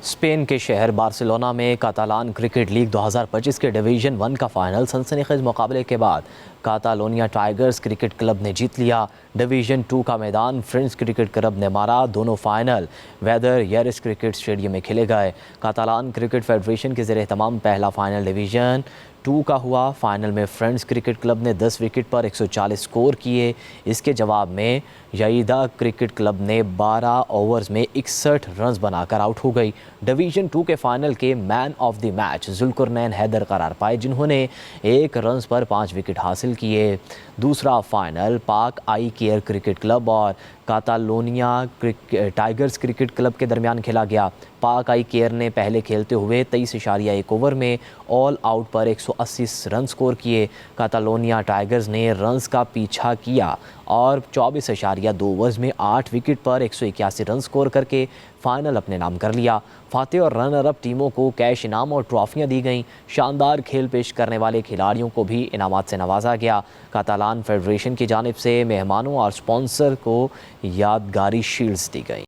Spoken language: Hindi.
स्पेन के शहर बार्सिलोना में कातालान क्रिकेट लीग 2025 के डिवीज़न 1 का फाइनल सनसनीखेज मुकाबले के बाद कातालोनिया टाइगर्स क्रिकेट क्लब ने जीत लिया। डिवीज़न 2 का मैदान फ्रेंच क्रिकेट क्लब ने मारा। दोनों फाइनल वेदर येरिस क्रिकेट स्टेडियम में खेले गए। कातालान क्रिकेट फेडरेशन के ज़रिए तमाम पहला फाइनल डिवीज़न 2 का हुआ। फाइनल में फ्रेंच क्रिकेट क्लब ने 10 विकेट पर 140 स्कोर किए। इसके जवाब में यईदा क्रिकेट क्लब ने 12 ओवर्स में 61 रन बनाकर आउट हो गई। डिवीज़न 2 के फाइनल के man of the match Zulqarnain Haider करार पाए, जिन्होंने 1 रन पर 5 विकेट हासिल किए। दूसरा फाइनल पाक आई केयर क्रिकेट क्लब और कातालोनिया टाइगर्स क्रिकेट क्लब के दरमियान खेला गया। पाक आई केयर ने पहले खेलते हुए 23.1 ओवर में ऑल आउट पर 180 रन स्कोर किए। कातालोनिया टाइगर्स ने रन्स का पीछा किया और 24.2 ओवर्स में 8 विकेट पर 181 रन स्कोर करके फाइनल अपने नाम कर लिया। फातेह और रनर अप टीमों को कैश इनाम और ट्रॉफियां दी गईं। शानदार खेल पेश करने वाले खिलाड़ियों को भी इनामात से नवाजा गया। कातालान फेडरेशन की जानिब से मेहमानों और स्पॉन्सर को यादगारी शील्ड्स दी गई।